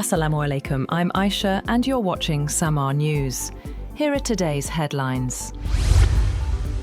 Assalamu alaikum, I'm Aisha and you're watching SAMAA News. Here are today's headlines.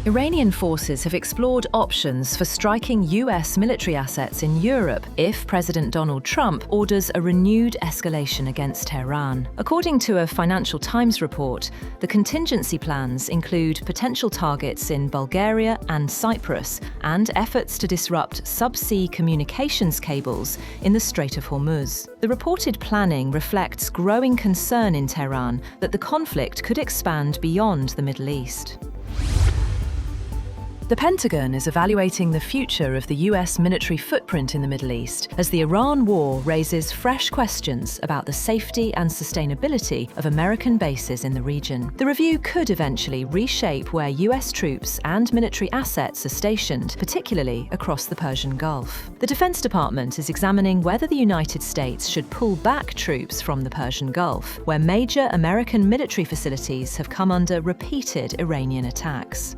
Iranian forces have explored options for striking US military assets in Europe if President Donald Trump orders a renewed escalation against Tehran. According to a Financial Times report, the contingency plans include potential targets in Bulgaria and Cyprus and efforts to disrupt subsea communications cables in the Strait of Hormuz. The reported planning reflects growing concern in Tehran that the conflict could expand beyond the Middle East. The Pentagon is evaluating the future of the US military footprint in the Middle East as the Iran war raises fresh questions about the safety and sustainability of American bases in the region. The review could eventually reshape where US troops and military assets are stationed, particularly across the Persian Gulf. The Defense Department is examining whether the United States should pull back troops from the Persian Gulf, where major American military facilities have come under repeated Iranian attacks.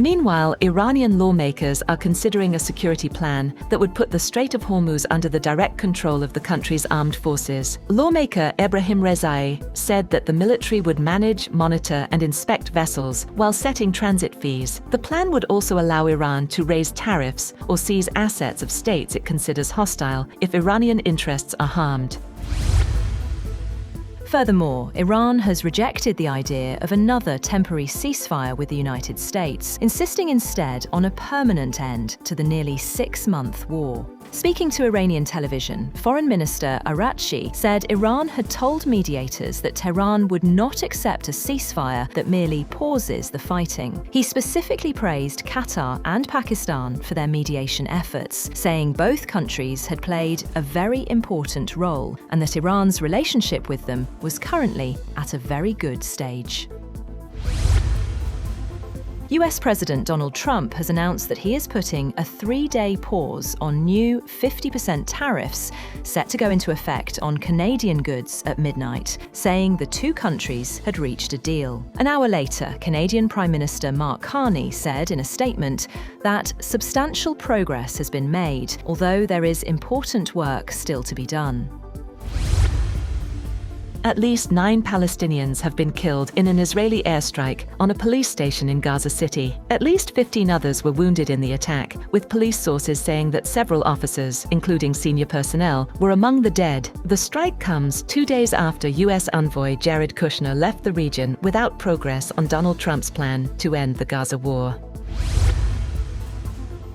Meanwhile, Iranian lawmakers are considering a security plan that would put the Strait of Hormuz under the direct control of the country's armed forces. Lawmaker Ebrahim Rezai said that the military would manage, monitor, and inspect vessels while setting transit fees. The plan would also allow Iran to raise tariffs or seize assets of states it considers hostile if Iranian interests are harmed. Furthermore, Iran has rejected the idea of another temporary ceasefire with the United States, insisting instead on a permanent end to the nearly 6-month war. Speaking to Iranian television, Foreign Minister Araghchi said Iran had told mediators that Tehran would not accept a ceasefire that merely pauses the fighting. He specifically praised Qatar and Pakistan for their mediation efforts, saying both countries had played a very important role and that Iran's relationship with them was currently at a very good stage. US President Donald Trump has announced that he is putting a 3-day pause on new 50% tariffs set to go into effect on Canadian goods at midnight, saying the two countries had reached a deal. An hour later, Canadian Prime Minister Mark Carney said in a statement that substantial progress has been made, although there is important work still to be done. At least 9 Palestinians have been killed in an Israeli airstrike on a police station in Gaza City. At least 15 others were wounded in the attack, with police sources saying that several officers, including senior personnel, were among the dead. The strike comes 2 days after US envoy Jared Kushner left the region without progress on Donald Trump's plan to end the Gaza war.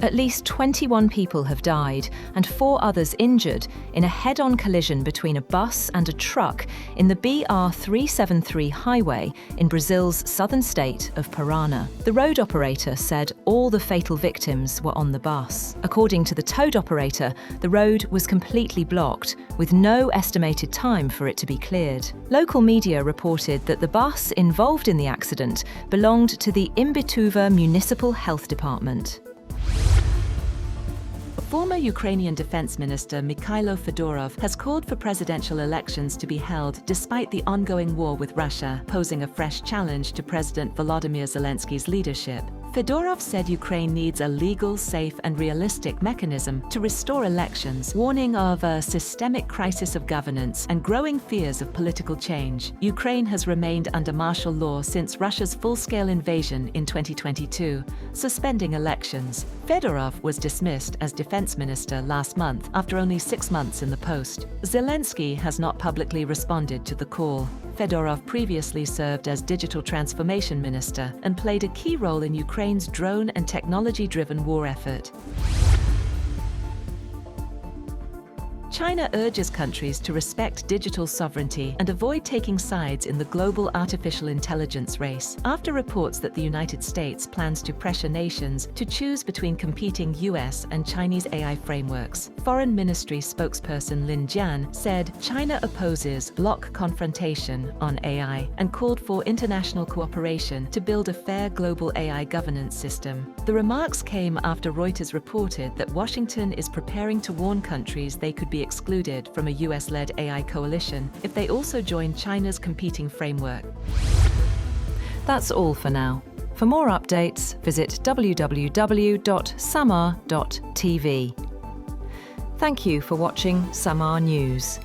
At least 21 people have died and 4 others injured in a head-on collision between a bus and a truck in the BR-373 highway in Brazil's southern state of Paraná. The road operator said all the fatal victims were on the bus. According to the towed operator, the road was completely blocked, with no estimated time for it to be cleared. Local media reported that the bus involved in the accident belonged to the Imbituva Municipal Health Department. Former Ukrainian Defense Minister Mikhailo Fedorov has called for presidential elections to be held despite the ongoing war with Russia, posing a fresh challenge to President Volodymyr Zelensky's leadership. Fedorov said Ukraine needs a legal, safe, and realistic mechanism to restore elections, warning of a systemic crisis of governance and growing fears of political change. Ukraine has remained under martial law since Russia's full-scale invasion in 2022, suspending elections. Fedorov was dismissed as defense minister last month after only 6 months in the post. Zelensky has not publicly responded to the call. Fedorov previously served as digital transformation minister and played a key role in Ukraine's drone and technology-driven war effort. China urges countries to respect digital sovereignty and avoid taking sides in the global artificial intelligence race, after reports that the United States plans to pressure nations to choose between competing US and Chinese AI frameworks. Foreign Ministry spokesperson Lin Jian said China opposes bloc confrontation on AI and called for international cooperation to build a fair global AI governance system. The remarks came after Reuters reported that Washington is preparing to warn countries they could be excluded from a US-led AI coalition if they also join China's competing framework. That's all for now. For more updates, visit www.samaa.tv. Thank you for watching SAMAA News.